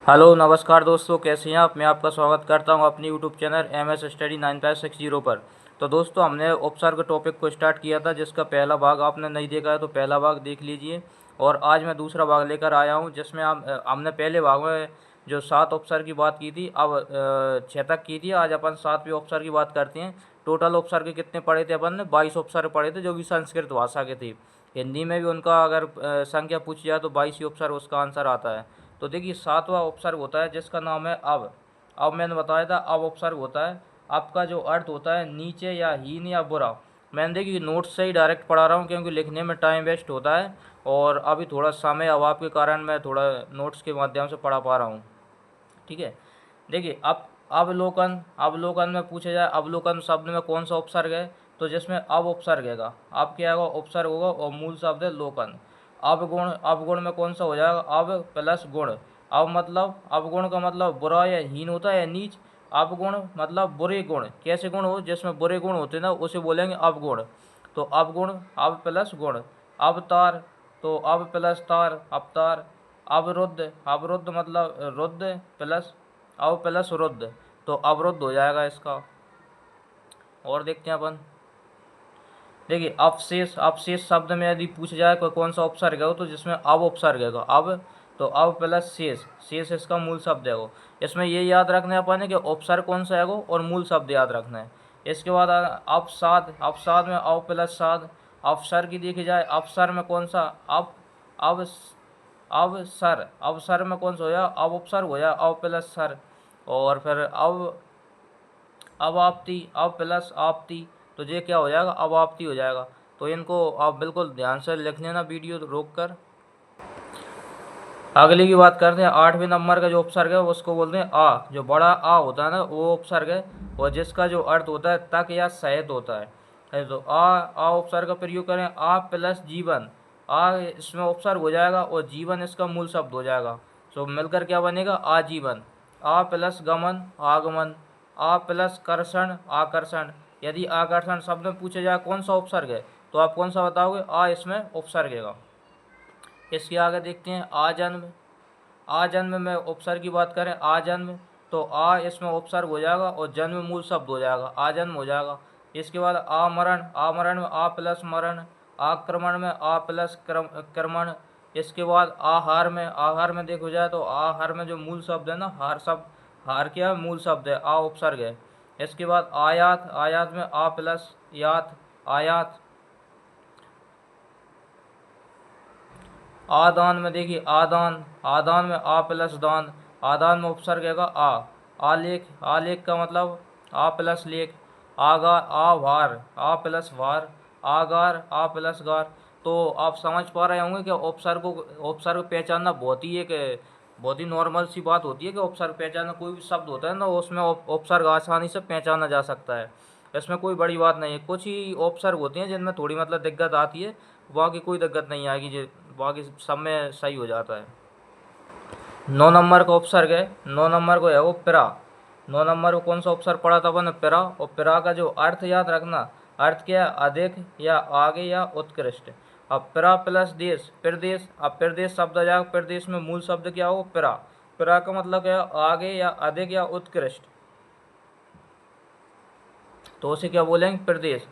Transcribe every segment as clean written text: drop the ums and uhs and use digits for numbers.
Hello नमस्कार दोस्तों, कैसे हैं आप। मैं आपका स्वागत करता हूं अपनी यूट्यूब चैनल MS स्टडी 9560 पर। तो दोस्तों, हमने उपसर्ग के टॉपिक को स्टार्ट किया था, जिसका पहला भाग आपने नहीं देखा है तो पहला भाग देख लीजिए। और आज मैं दूसरा भाग लेकर आया हूं, जिसमें हमने पहले भाग में जो 7 उपसर्ग की बात की थी, अब 6 तक की थी। आज अपन 7वें उपसर्ग की बात करते हैं। टोटल उपसर्ग कितने पढ़े थे अपन ने? 22 उपसर्ग पढ़े थे, जो कि संस्कृत भाषा के थे। हिंदी में भी उनका अगर संख्या पूछी जाए तो 22 ही उपसर्ग उसका आंसर आता है। तो देखिए, 7वां उपसर्ग होता है जिसका नाम है अब। अब मैंने बताया था अब उपसर्ग होता है। अब का जो अर्थ होता है नीचे या हीन या बुरा। मैंने देखिए नोट्स से ही डायरेक्ट पढ़ा रहा हूँ, क्योंकि लिखने में टाइम वेस्ट होता है और अभी थोड़ा समय अभाव के कारण मैं थोड़ा नोट्स के माध्यम से पढ़ा पा रहा हूँ। ठीक है। देखिए, अब अवलोकन। अवलोकन में पूछा जाए अवलोकन शब्द में कौन सा उपसर्ग है, तो जिसमें अब उपसर्ग है। अब क्या होगा? उपसर्ग होगा और मूल शब्द है लोकन। अवगुण। अवगुण में कौन सा हो जाएगा? अब प्लस गुण। अवगुण का मतलब बुरा या हीन होता है या नीच। अवगुण मतलब बुरे गुण। कैसे गुण हो? जिसमें बुरे गुण होते हैं ना, उसे बोलेंगे अवगुण। तो अवगुण अब प्लस गुण। अवतार। तो अब प्लस तार, अवतार। अवरुद्ध। अवरुद्ध मतलब रुद्ध प्लस अव प्लस रुद्ध, तो अवरुद्ध हो जाएगा इसका। और देखते हैं अपन। देखिए, अवशेष। अवशेष शब्द में यदि पूछ जाए कोई कौन सा उपसर्ग है हो, तो जिसमें अब उपसर्ग है अब, तो अब प्लस शेष। शेष इसका मूल शब्द है वो। इसमें ये याद रखना है अपन कि उपसर्ग कौन सा है वो और मूल शब्द याद रखना है। इसके बाद अवसाद। अवसाद में अव प्लस साद। अवसर की देखी जाए, अवसर में कौन सा? अव अवसर। अवसर में कौन सा हो जाए? अब उपसर्ग हो जाए अव प्लस सर। और फिर अवाप्ति। अब प्लस आपती, तो ये क्या हो जाएगा? अवाप्ति हो जाएगा। तो इनको आप बिल्कुल ध्यान से लिख लेना वीडियो रोक कर। अगले की बात करते हैं। 8वें नंबर का जो उपसर्ग है उसको बोलते हैं आ। जो बड़ा आ होता है ना, वो उपसर्ग है, और जिसका जो अर्थ होता है तक या सहित होता है। तो आ उपसर्ग का प्रयोग करें। आ प्लस जीवन। आ इसमें उपसर्ग हो जाएगा और जीवन इसका मूल शब्द हो जाएगा। तो मिलकर क्या बनेगा? आजीवन। आ प्लस गमन, आगमन। आ प्लस कर्षण, आकर्षण। यदि आकर्षण शब्द में पूछा जाए कौन सा उपसर्ग है, तो आप कौन सा बताओगे? आ इसमें उपसर्ग है। इसके आगे देखते हैं आजन्म। आजन्म में उपसर्ग की बात करें, आजन्म, तो आ इसमें उपसर्ग हो जाएगा और जन्म मूल शब्द हो जाएगा, आजन्म हो जाएगा। इसके बाद आमरण। आमरण में आ प्लस मरण। आक्रमण में आ प्लस क्रमण। इसके बाद आहार में। आहार में देखो जाए तो आहार में जो मूल शब्द है ना, हार शब्द, हार क्या है? मूल शब्द है, आ उपसर्ग है। इसके बाद आयात। आयात में आ प्लस यात, आयात। आदान में देखिए आदान। आदान में आ प्लस दान। आदान में उपसर्ग है आ। आलेख। आलेख का मतलब आ प्लस लेख। आगार। आभार। आ प्लस भार। आगार। आ प्लस गार। तो आप समझ पा रहे होंगे कि उपसर्ग पहचानना बहुत ही नॉर्मल सी बात होती है कि उपसर्ग पहचानना। कोई भी शब्द होता है ना, उसमें उपसर्ग आसानी से पहचाना जा सकता है। इसमें कोई बड़ी बात नहीं है। कुछ ही उपसर्ग होती हैं जिनमें थोड़ी मतलब दिक्कत आती है, बाकी कोई दिक्कत नहीं आएगी, जो बाकी सब में सही हो जाता है। 9 नंबर का उपसर्ग है। 9 नंबर को है वो पिरा। 9 नंबर को कौन सा उपसर्ग पढ़ा था अपन? पिरा। और पिरा का जो अर्थ याद रखना, अर्थ क्या है? अधिक या आगे या उत्कृष्ट। अब पिरा प्लस देश, प्रदेश। अब प्रदेश शब्द आ जाएगा। प्रदेश में मूल शब्द क्या हो? पिरा। पिरा का मतलब क्या है? आगे या अधिक या उत्कृष्ट, तो उसे क्या बोलेंगे? प्रदेश।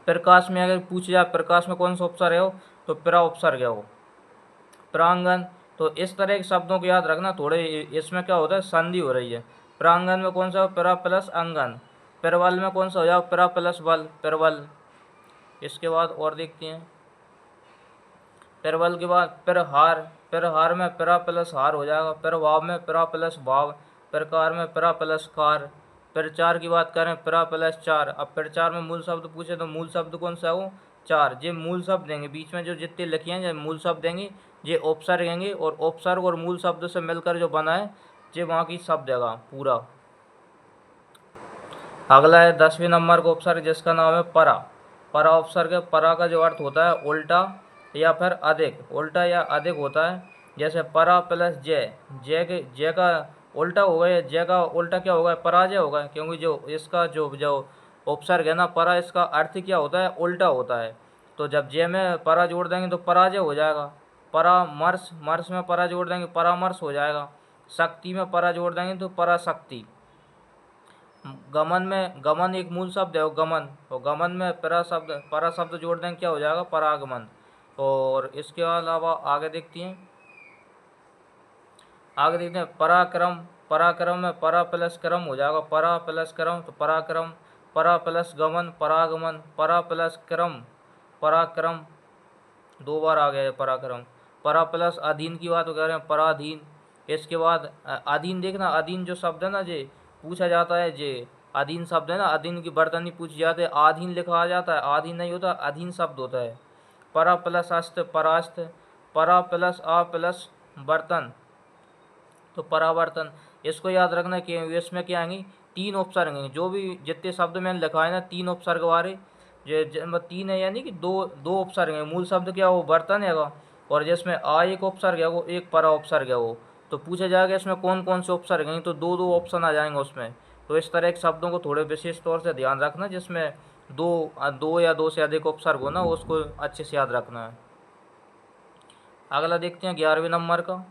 प्रकाश में अगर पूछ जाए प्रकाश में कौन सा उपसर्ग है हो, तो पिरा उपसर्ग है वो। प्रांगण। तो इस तरह के शब्दों को याद रखना थोड़े। इसमें क्या होता है? संधि हो रही है। प्रांगण में कौन सा? पिरा प्लस अंगन। प्रबल में कौन सा हो जाएगा? पिरा प्लस बल, प्रबल। इसके बाद और देखते हैं। प्रबल के बाद प्रहार। प्रहार में पिरा प्लस हार हो जाएगा। प्रभाव में पिरा प्लस भाव। प्रकार में पिरा प्लस कार। प्रचार की बात करें, पिरा प्लस चार। अब प्रचार में मूल शब्द पूछे तो मूल शब्द कौन सा है वो? चार। ये मूल शब्द देंगे, बीच में जो जितने लिखे हैं ये मूल शब्द देंगे, ये उपसर्ग देंगे, और उपसर्ग और मूल शब्द से मिलकर जो बना है ये वहाँ की शब्द देगा पूरा। अगला है 10वें नंबर का उपसर्ग, जिसका नाम है परा। परा उपसर्ग है। परा का जो अर्थ होता है उल्टा या फिर अधिक। उल्टा या अधिक होता है। जैसे परा प्लस जय। जय का उल्टा होगा, या जय का उल्टा क्या होगा? पराजय होगा, क्योंकि जो इसका जो जो उपसर्ग है ना परा, इसका अर्थ क्या होता है? उल्टा होता है। तो जब जय में परा जोड़ देंगे तो पराजय हो जाएगा। परामर्श। मर्श में परा जोड़ देंगे परामर्श हो जाएगा। शक्ति में परा जोड़ देंगे तो पराशक्ति। गमन में, गमन एक मूल शब्द है, गमन, तो गमन में परा शब्द जोड़ देंगे, क्या हो जाएगा, परागमन। और इसके अलावा आगे देखते हैं पराक्रम। पराक्रम में परा प्लस क्रम हो जाएगा, परा प्लस क्रम तो पराक्रम। परा प्लस गमन परागमन, परा प्लस क्रम पराक्रम, दो बार आ गया है पराक्रम। परा प्लस अधीन की बात कर रहे हैं, पराधीन। इसके बाद अधीन, देखना अधीन जो शब्द है ना, जे पूछा जाता है, जे अधीन शब्द है ना, अधीन की बर्तन नहीं पूछी जाते, आधीन लिखा आ जाता है, आधीन नहीं होता, अधीन शब्द होता है। परा प्लस अस्त परास्त, परा प्लस आ प्लस बर्तन तो परावर्तन। इसको याद रखना कि इसमें क्या आएंगे, तीन उपसर्ग हैं। जो भी जितने शब्द मैंने लिखा है ना, तीन उपसर्ग वाले, जो तीन है यानी कि दो दो उपसर्ग हैं। मूल शब्द क्या वो बर्तन है, और जिसमें आ एक उपसर्ग है वो, एक परा उपसर्ग है वो। तो पूछा जाएगा इसमें कौन कौन से उपसर्ग हैं, तो दो दो ऑप्शन आ जाएंगे उसमें। तो इस तरह के शब्दों को थोड़े विशेष तौर से ध्यान रखना, जिसमें दो या दो से अधिक उपसर्ग हो ना, उसको अच्छे से याद रखना है। अगला देखते हैं 11वें नंबर का।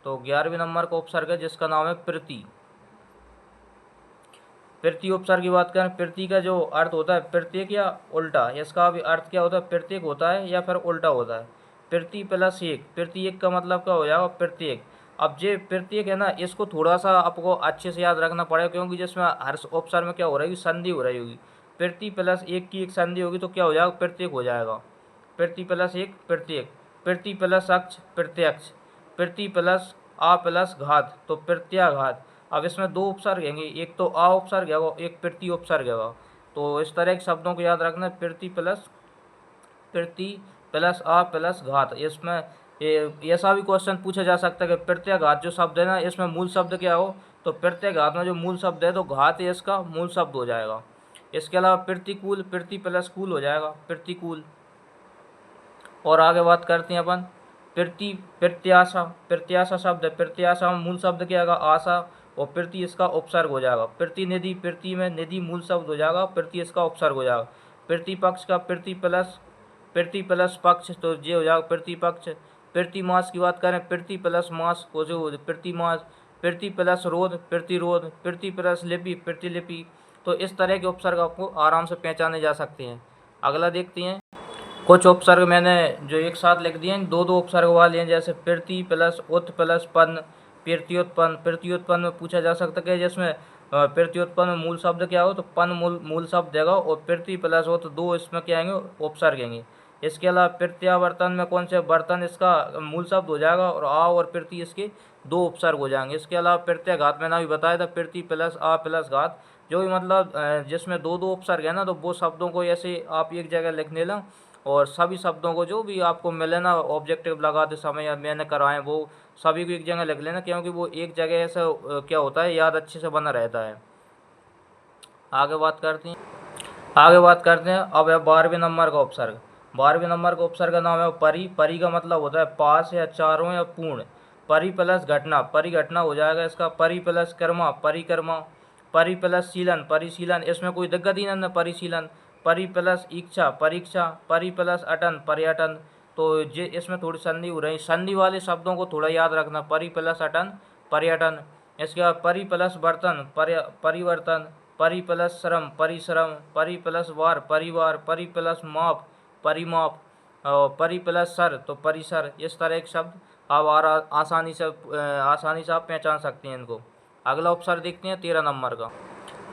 तो 11वें नंबर का उपसर्ग है जिसका नाम है प्रति। प्रति उपसर्ग की बात करें, प्रति का जो अर्थ होता है प्रत्येक या उल्टा, इसका भी अर्थ क्या होता है, प्रत्येक होता है या फिर उल्टा होता है। प्रति प्लस एक, प्रत्येक का मतलब क्या हो जाएगा, प्रत्येक। अब जे प्रत्येक है ना, इसको थोड़ा सा आपको अच्छे से याद रखना पड़ेगा, क्योंकि जिसमें हर उपसर्ग में क्या हो रही है, संधि हो रही होगी। प्रति प्लस एक की एक संधि होगी तो क्या हो जाएगा, प्रत्येक हो जाएगा। प्रति प्लस एक प्रत्येक, प्रति प्लस अक्ष प्रत्यक्ष, प्रति प्लस आ प्लस घात तो प्रत्याघात। अब इसमें दो उपसर्ग हैं, एक तो आ उपसर्ग है वो, एक प्रति उपसर्ग है वो। तो इस तरह के शब्दों को याद रखना, प्रति प्लस आ प्लस घात। इसमें ऐसा भी क्वेश्चन पूछा जा सकता है कि प्रत्याघात जो शब्द है ना, इसमें मूल शब्द क्या हो, तो प्रत्याघात में जो मूल शब्द है तो घात है इसका मूल शब्द हो जाएगा। इसके अलावा प्रतिकूल, प्रति प्लस कूल हो जाएगा, प्रतिकूल। और आगे बात करते हैं अपन प्रत्याशा। प्रत्याशा शब्द है, प्रत्याशा में मूल शब्द क्या आएगा, आशा, और प्रति इसका उपसर्ग हो जाएगा। प्रतिनिधि, प्रति में निधि मूल शब्द हो जाएगा, प्रति इसका उपसर्ग हो जाएगा। प्रतिपक्ष का प्रति प्लस पक्ष तो ये हो जाएगा प्रतिपक्ष। प्रतिमास की बात करें, प्रति प्लस मास को जो प्रतिमास। प्रति प्लस रोध प्रतिरोध, प्रति प्लस लिपि प्रतिलिपि। तो इस तरह के उपसर्ग आपको आराम से पहचाने जा सकते हैं। अगला देखते हैं, कुछ उपसर्ग मैंने जो एक साथ लिख दिए हैं, दो दो उपसर्ग वाले हैं, जैसे प्रति प्लस उत प्लस पन्न प्रत्युत्पन्न। प्रत्युत्पन्न में पूछा जा सकता है जिसमें प्रत्युत्पन्न में मूल शब्द क्या हो, तो पन मूल शब्द देगा, और प्रति प्लस हो तो दो इसमें क्या आएंगे, उपसर्ग आएंगे। इसके अलावा प्रत्यावर्तन में कौन से, बर्तन इसका मूल शब्द हो जाएगा, और आ और प्रति इसके दो उपसर्ग हो जाएंगे। इसके अलावा प्रत्याघात मैंने अभी बताया था, प्रति प्लस आ प्लस घात, जो भी मतलब जिसमें दो दो उपसर्ग है ना, तो वो शब्दों को ऐसे आप एक जगह लिख लेना, और सभी शब्दों को जो भी आपको मिले ना ऑब्जेक्टिव लगाते समय या मैंने कराए, वो सभी को एक जगह लिख लेना, क्योंकि वो एक जगह ऐसा क्या होता है, याद अच्छे से बना रहता है। आगे बात करते हैं अब है 12वें नंबर का उपसर्ग। 12वें नंबर का उपसर्ग का नाम है परि। परि का मतलब होता है पास या चारों या पूर्ण। परि प्लस घटना, परिघटना हो जाएगा इसका। परि प्लस कर्मा, परिकर्मा। परि प्लस शीलन, परिशीलन। इसमें कोई दिक्कत ही नहीं, परिशीलन। परि प्लस इच्छा, परीक्षा। परि प्लस अटन, पर्यटन। तो ये इसमें थोड़ी संधि हो रही, संधि वाले शब्दों को थोड़ा याद रखना, परि प्लस अटन पर्यटन। इसके बाद परि प्लस बर्तन, परिवर्तन। परि प्लस श्रम, परिश्रम। परि प्लस वार, परिवार। परि प्लस माप, परिमाप। और परि प्लस सर तो परिसर। इस तरह के शब्द आप आसानी से आप पहचान सकते हैं इनको। अगला उपसर्ग देखते हैं 13 नंबर का।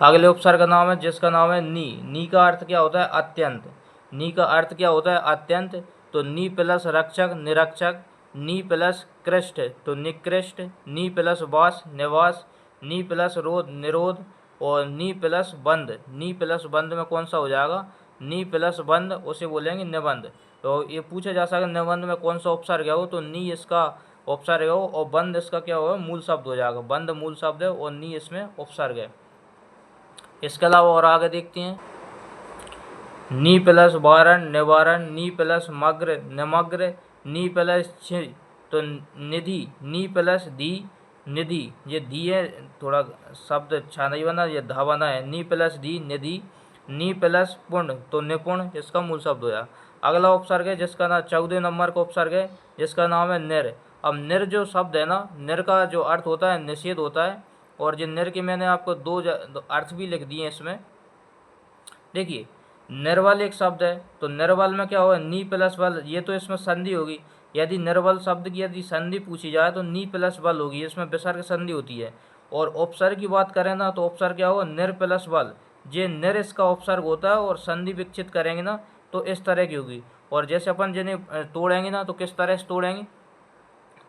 अगले उपसर्ग का नाम है जिसका नाम है नी। नी का अर्थ क्या होता है, अत्यंत। नी का अर्थ क्या होता है, अत्यंत। तो नी प्लस रक्षक, निरक्षक। नी प्लस कृष्ट तो निकृष्ट। नी प्लस वास, निवास। नी प्लस रोध, निरोध। और नी प्लस बंद। नी प्लस बंद में कौन सा हो जाएगा, नी प्लस बंद, उसे बोलेंगे निबंध। तो ये पूछा जा सकता है निबंध में कौन सा उपसर्ग है, वो तो नी इसका उपसर्ग है, और बंद इसका क्या होगा, मूल शब्द हो जाएगा। बंद मूल शब्द है और नी इसमें उपसर्ग है। इसके अलावा और आगे देखते हैं, नी प्लस वारण, निवारण। नी प्लस मग्र, निमग्र। नी प्लस छि तो निधि। नी प्लस धी, निधि। ये धी है, थोड़ा शब्द अच्छा नहीं बना, ये धा बना है। नी प्लस धी, निधि। नी प्लस पुण्य तो निपुण, इसका मूल शब्द हो जाएगा। अगला उपसर्ग है जिसका नाम 14 नंबर का उपसर्ग है जिसका नाम है निर। अब निर जो शब्द है ना, निर का जो अर्थ होता है निषेध होता है, और जो निर के मैंने आपको दो अर्थ भी लिख दिए इसमें। देखिए निर्बल एक शब्द है, तो निर्बल में क्या होगा, नी प्लस बल, ये तो इसमें संधि होगी। यदि निर्बल शब्द की यदि संधि पूछी जाए तो नी प्लस बल होगी, इसमें विसर्ग संधि होती है। और उपसर्ग की बात करें ना, तो उपसर्ग क्या होगा, निर प्लस बल, ये निर इसका उपसर्ग होता है, और संधि विकसित करेंगे ना तो इस तरह की होगी। और जैसे अपन जिन्हें तोड़ेंगे ना, तो किस तरह से तोड़ेंगे,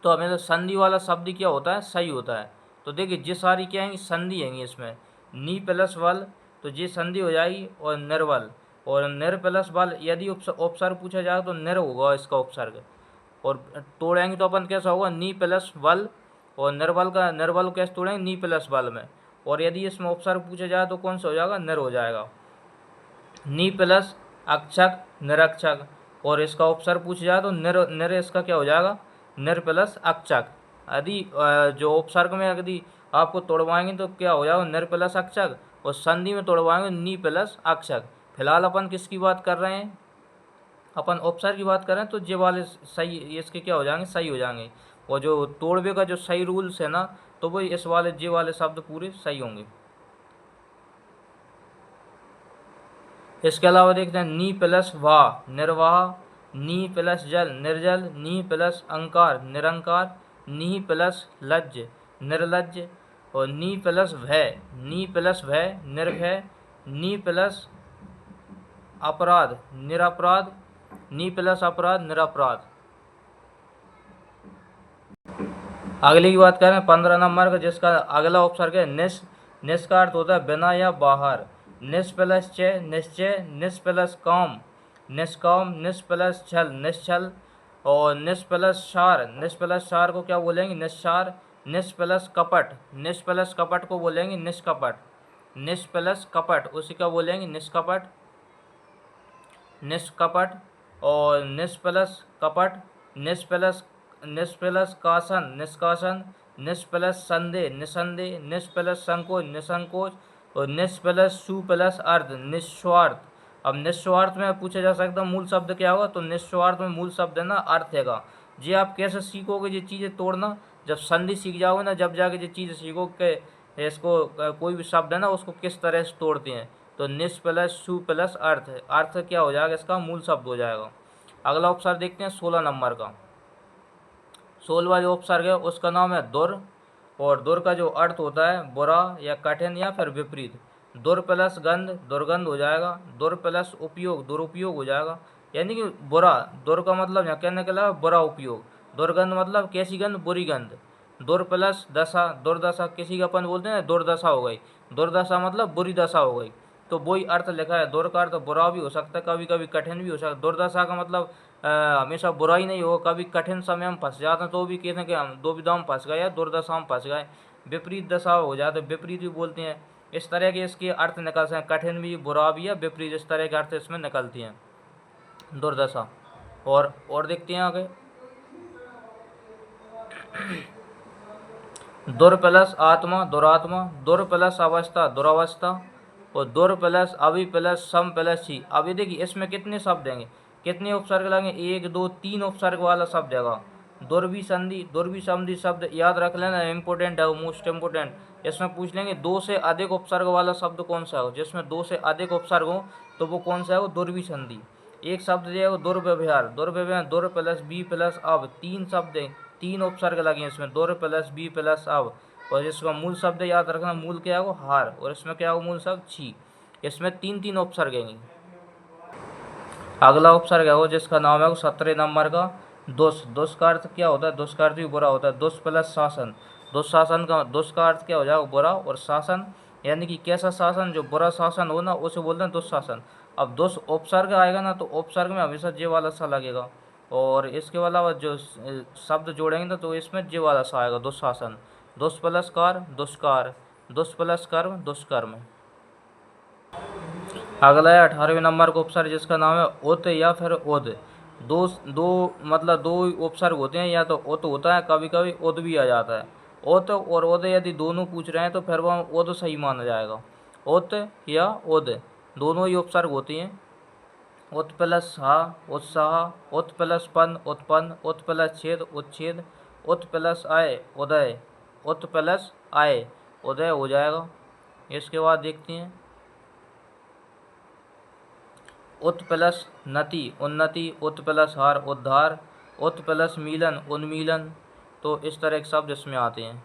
तो हमें तो संधि वाला शब्द क्या होता है, सही होता है। तो देखिए ये सारी क्या है, संधि है इसमें, नी प्लस बल, तो ये संधि हो जाएगी, और निर्बल, और निर प्लस बल यदि उपसर्ग पूछा जाए तो निर होगा इसका उपसर्ग। और तोड़ेंगे तो अपन कैसा होगा, नी प्लस बल, और निर्बल कैसे तोड़ेंगे, नी प्लस बल में। और यदि इसमें उपसर्ग पूछा जाए तो कौन सा हो जाएगा, निर हो जाएगा, नी प्लस अक्षक निरक्षक। और इसका उपसर्ग पूछा जाए तो निर इसका क्या हो जाएगा, निर प्लस अक्षक। यदि जो उपसर्ग में यदि आपको तोड़वाएंगे तो क्या हो जाएगा, निर प्लस अक्षक, और संधि में तोड़वाएंगे नी प्लस अक्षक। फिलहाल अपन किसकी बात कर रहे हैं, अपन उपसर्ग की बात करें तो जे वाले सही इसके क्या हो जाएंगे, सही हो जाएंगे। और जो तोड़वे का जो सही रूल्स है ना, तो वही इस वाले जे वाले शब्द पूरे सही होंगे। इसके अलावा देखते हैं, नी प्लस वाह निर्वाह, नी प्लस जल निर्जल, नी प्लस अंकार निरंकार, नी प्लस लज्ज निर्लज्ज, और नी प्लस भय निर्भय, नी प्लस अपराध निरपराध, नी प्लस अपराध निरपराध। अगली की बात करें 15 नंबर का, जिसका अगला उपसर्ग है निस। निस का अर्थ होता है बिना या बाहर। निस प्लस च निश्चय, निस प्लस काम निष्काम, निस प्लस छल निश्चल, और निस प्लस सार को क्या बोलेंगे, निस्सार। निस प्लस कपट को बोलेंगे निष्कपट। निस प्लस कपट उसी का बोलेंगे निष्कपट। और निस प्लस कपट, निस प्लस कासन निष्कासन, निस प्लस संदेह निसंदेह, निस प्लस संकोच निसंकोच, और निस प्लस सु प्लस अर्थ निस्वार्थ। अब निस्वार्थ में पूछा जा सकता है मूल शब्द क्या होगा, तो निस्वार्थ में मूल शब्द है ना अर्थ हैगा। जी आप कैसे सीखोगे ये चीज़ें तोड़ना, जब संधि सीख जाओगे ना, जब जाके ये चीज़ें सीखोगे इसको कोई भी शब्द है ना उसको किस तरह से तोड़ते हैं। तो निस प्लस सु प्लस अर्थ क्या हो जाएगा, इसका मूल शब्द हो जाएगा। अगला उपसर्ग देखते हैं 16 नंबर का। 16वां जो उपसर्ग है उसका नाम है दुर, और दुर का जो अर्थ होता है बुरा या कठिन या फिर विपरीत। दुर प्लस गंध दुर्गंध हो जाएगा, दुर प्लस उपयोग दुरुपयोग हो जाएगा, यानी कि बुरा। दुर का मतलब यहाँ कहने के अलावा बुरा उपयोग, दुर्गंध मतलब कैसी गंध, बुरी गंध। दुर प्लस दशा दुर्दशा, किसी का अपन बोलते हैं दुर्दशा हो गई, दुर्दशा मतलब बुरी दशा हो गई। तो वही अर्थ लिखा है, दुर का अर्थ बुरा भी हो सकता है, कभी कभी कठिन भी हो सकता है। दुर्दशा का मतलब हमेशा बुरा ही नहीं होगा, कभी कठिन समय में फंस जाते हैं तो भी कहते हैं कि हम दुविधा में फंस गए या दुर्दशा में फंस गए। विपरीत दशा हो जाते, विपरीत भी बोलते हैं। इस तरह के इसके अर्थ निकलते हैं, कठिन भी बुरा भी या विपरीत, इस तरह के अर्थ इसमें निकलती हैं दुर्दशा। और देखते हैं आगे, दुर प्लस आत्मा दुरात्मा, दुर प्लस अवस्था दुरावस्था, और दुर प्लस अभी प्लस सम प्लस सी। अभी देखिए इसमें कितने शब्द देंगे, कितने उपसर्ग लगेंगे, 1 2 3 उपसर्ग वाला शब्द है। दुर्भी संधि शब्द याद रख लेना, इम्पोर्टेंट है, मोस्ट इम्पोर्टेंट। इसमें पूछ लेंगे 2 से अधिक उपसर्ग वाला शब्द कौन सा हो, जिसमें 2 से अधिक उपसर्ग हो तो वो कौन सा है, वो दुर्भी संधि। एक शब्द जो है वो दुर्व्यवहार, दुर प्लस बी प्लस अब, 3 शब्द हैं, 3 उपसर्ग लगे इसमें, दुर प्लस बी प्लस अब। और इसका मूल शब्द याद रखना, मूल क्या है वो हार, और इसमें क्या है मूल शब्द छी। इसमें 3 उपसर्ग हैं। अगला उपसर्ग है वो जिसका नाम है वो 17 नंबर का दुष। दुष का अर्थ क्या होता है, दुष का अर्थ भी बुरा होता है। दुष प्लस शासन, दुष का अर्थ क्या हो जाएगा, बुरा, और शासन यानी कि कैसा शासन, जो बुरा शासन हो ना उसे बोलते हैं दुशासन। अब दुष उपसर्ग आएगा ना तो उपसर्ग में हमेशा जे वाला सा लगेगा, और इसके अलावा जो शब्द जोड़ेंगे ना तो इसमें जे वाला सा आएगा, दुशासन। दुष प्लस कार दुष्कार, दुष प्लस कर्म दुष्कर्म। अगला है 18वें नंबर का उपसर्ग जिसका नाम है उत या फिर उद। दो उपसर्ग होते हैं, या तो उत होता है, कभी कभी उद भी आ जाता है। उत और उद यदि दोनों पूछ रहे हैं तो फिर वह उद सही माना जाएगा। उत या उद दोनों ही उपसर्ग होती हैं। उत प्लस हा उत्साह, उत प्लस पन उत्पन्न, उत प्लस छेद उच्छेद, उत प्लस आय उदय, उत प्लस आय उदय हो जाएगा। इसके बाद देखते हैं उत प्लस नति उन्नति, उत प्लस हार उद्धार, उत प्लस मीलन उन्मीलन। तो इस तरह के शब्द इसमें आते हैं।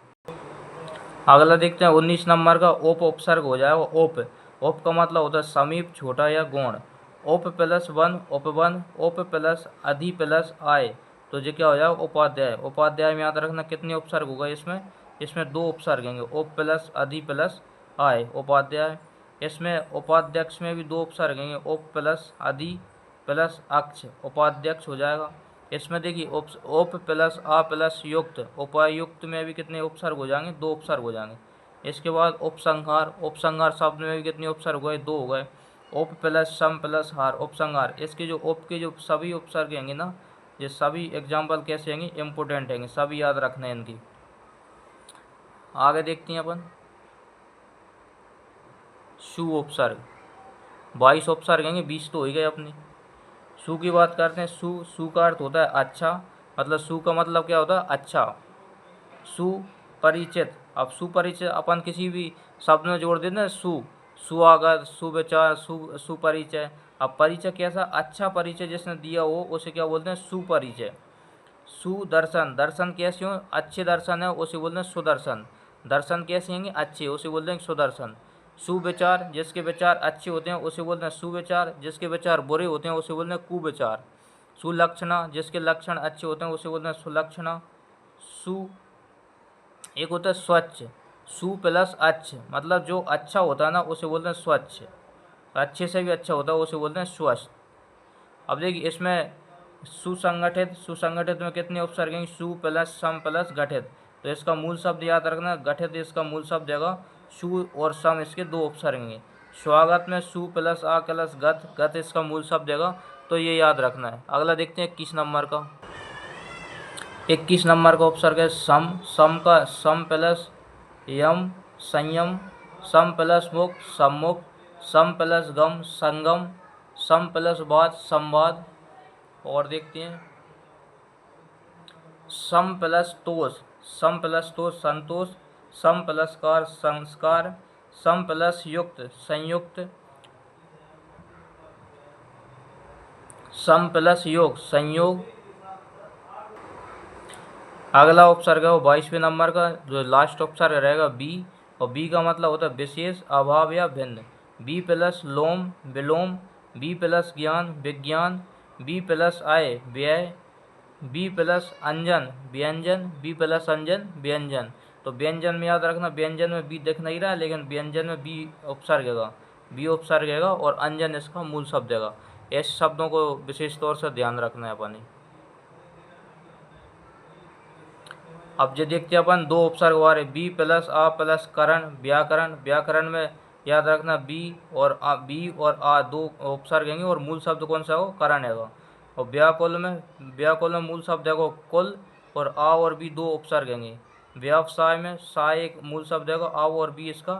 अगला देखते हैं 19 नंबर का उप उपसर्ग हो जाएगा उप। उप का मतलब होता है समीप, छोटा या गौण। उप प्लस वन उपवन, उप प्लस अधि प्लस आय, तो ये क्या हो जाएगा उपाध्याय। उपाध्याय में याद रखना कितने उपसर्ग होगा इसमें, इसमें 2 उपसर्ग होंगे, उप प्लस अधि प्लस आय उपाध्याय। इसमें उपाध्यक्ष में भी 2 उपसर्ग होंगे, उप प्लस अधि प्लस अक्ष उपाध्यक्ष हो जाएगा। इसमें देखिए उप प्लस आ प्लस युक्त, उपायुक्त में भी कितने उपसर्ग हो जाएंगे, 2 उपसर्ग हो जाएंगे। इसके बाद उपसंहार, उपसंहार शब्द में भी कितने उपसर्ग हुए, 2 हो गए। उप प्लस सम प्लस हार उपसंहार। इसके जो उप के जो सभी उपसर्ग होंगे ना, ये सभी एग्जाम्पल कैसे होंगे, इम्पोर्टेंट होंगे, सभी याद रखना है इनकी। आगे देखते हैं अपन सु उपसर्ग। 22 उपसर्ग होंगे, 20 तो हो गए अपनी। सु की बात करते हैं। सु का अर्थ होता है अच्छा, मतलब सु का मतलब क्या होता है अच्छा। सुपरिचित, अब सुपरिचित अपन किसी भी शब्द में जोड़ देते हैं सुआगत, सुविचार, सुपरिचय। अब परिचय कैसा, अच्छा परिचय जिसने दिया हो उसे क्या बोलते हैं सुपरिचय। सुदर्शन, दर्शन कैसे हो, अच्छे दर्शन है उसे बोलते हैं सुदर्शन। दर्शन कैसे होंगे, अच्छे, उसे बोलते हैं सुदर्शन। सुविचार, जिसके विचार अच्छे होते हैं उसे बोलते हैं सुविचार, जिसके विचार बुरे होते हैं उसे बोलते हैं कुविचार। सुलक्षणा, जिसके लक्षण अच्छे होते हैं उसे बोलते हैं सुलक्षणा। सु एक होता है स्वच्छ, सु प्लस अच्छ, मतलब जो अच्छा होता है ना उसे बोलते हैं स्वच्छ, अच्छे से भी अच्छा होता है उसे बोलते हैं स्वस्थ। अब देखिए इसमें सुसंगठित, सुसंगठित में कितने उपसर्ग हैं, सु प्लस सम प्लस गठित, तो इसका मूल शब्द याद रखना, गठित इसका मूल शब्द देगा, सु और सम इसके 2 उपसर्ग हैं। स्वागत में सु प्लस आ प्लस गत, गत इसका मूल शब्द देगा, तो ये याद रखना है। अगला देखते हैं 21 नंबर का। 21 नंबर का उपसर्ग है सम। सम का सम प्लस यम संयम, सम प्लस मुख सम्मुख, सम प्लस गम संगम, सम प्लस वाद संवाद। और देखते हैं सम प्लस तोष, सम प्लस तोष संतोष, सम प्लस कार संस्कार, सम प्लस युक्त संयुक्त, सम प्लस योग संयोग। अगला उपसर्ग है वो 22वें नंबर का, जो लास्ट उपसर्ग रहेगा बी, और बी का मतलब होता है विशेष, अभाव या भिन्न। बी प्लस लोम विलोम, बी प्लस ज्ञान विज्ञान, बी प्लस आय व्यय, बी प्लस अंजन व्यंजन, बी प्लस अंजन व्यंजन। तो व्यंजन में याद रखना, व्यंजन में बी दिख नहीं रहा है लेकिन व्यंजन में बी उपसर्ग है, बी उपसर्ग है और अंजन इसका मूल शब्द है। ऐसे शब्दों को विशेष तौर से ध्यान रखना है अपने। अब जो देखते हैं अपन 2 उपसर्ग वाले, बी प्लस आ प्लस करण व्याकरण। व्याकरण में याद रखना बी और आ 2 उपसर्ग हैं और मूल शब्द कौन सा हो, करण है। और व्याकुल में मूल शब्द है कुल, और आ और बी 2 उपसर्ग हैं। व्यवसाय में सा एक मूल शब्द है, आ और बी इसका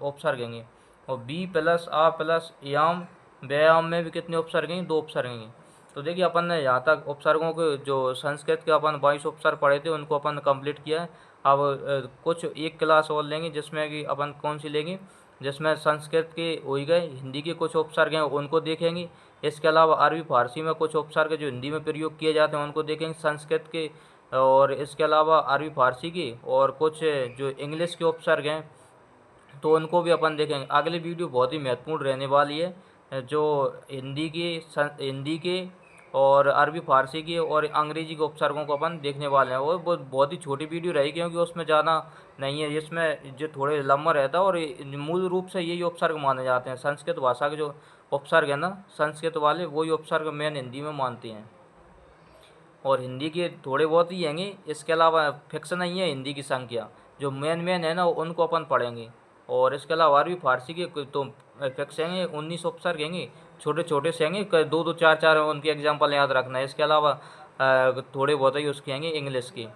उपसर्ग हैं। और बी प्लस आ प्लस याम, व्यायाम में भी कितने उपसर्ग हैं, 2 उपसर्ग हैं। तो देखिए अपन ने यहाँ तक उपसर्गों के जो संस्कृत के अपन 22 उपसर्ग पढ़े थे उनको अपन कंप्लीट किया है। अब कुछ एक क्लास और लेंगे जिसमें कि अपन कौन सी लेंगे, जिसमें संस्कृत के हो ही गए, हिंदी के कुछ उपसर्ग हैं उनको देखेंगे। इसके अलावा अरबी फारसी में कुछ उपसर्ग जो हिंदी में प्रयोग किए जाते हैं उनको देखेंगे संस्कृत के, और इसके अलावा अरबी फारसी की, और कुछ जो इंग्लिश के उपसर्ग हैं तो उनको भी अपन देखेंगे। अगली वीडियो बहुत ही महत्वपूर्ण रहने वाली है, जो हिंदी के और अरबी फारसी की और अंग्रेजी के उपसर्गों को अपन देखने वाले हैं। वो बहुत ही छोटी वीडियो रहेगी क्योंकि उसमें ज़्यादा नहीं है, इसमें जो थोड़े लंबा रहता है, और मूल रूप से यही उपसर्ग माने जाते हैं। संस्कृत भाषा के जो उपसर्ग है ना संस्कृत वाले, वही उपसर्ग मेन हिंदी में मानते हैं, और हिंदी के थोड़े बहुत ही हैंगे। इसके अलावा फिक्स नहीं है हिंदी की संख्या, जो मेन है ना उनको अपन पढ़ेंगे। और इसके अलावा अरबी फारसी के तो फिक्स हैंगे, 19 उपसर्ग हैंगे, छोटे छोटे से हैंगे, 2-2 4-4 उनके एग्जाम्पल याद रखना है। इसके अलावा थोड़े बहुत ही उसके हैंगे इंग्लिश की,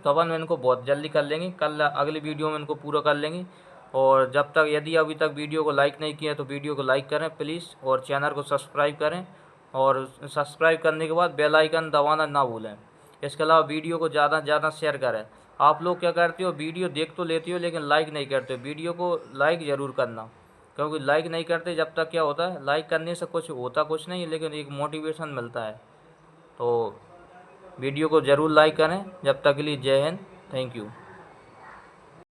तो अपन इनको बहुत जल्दी कर लेंगे, कल अगली वीडियो में इनको पूरा कर लेंगे। और जब तक यदि अभी तक वीडियो को लाइक नहीं किया तो वीडियो को लाइक करें प्लीज़, और चैनल को सब्सक्राइब करें, और सब्सक्राइब करने के बाद बेल आइकन दबाना ना भूलें। इसके अलावा वीडियो को ज़्यादा से ज़्यादा शेयर करें। आप लोग क्या करते हो, वीडियो देख तो लेती हो लेकिन लाइक नहीं करते हो। वीडियो को लाइक ज़रूर करना, क्योंकि लाइक नहीं करते जब तक क्या होता है, लाइक करने से कुछ नहीं, लेकिन एक मोटिवेशन मिलता है। तो वीडियो को ज़रूर लाइक करें। जब तक के लिए जय हिंद, थैंक यू।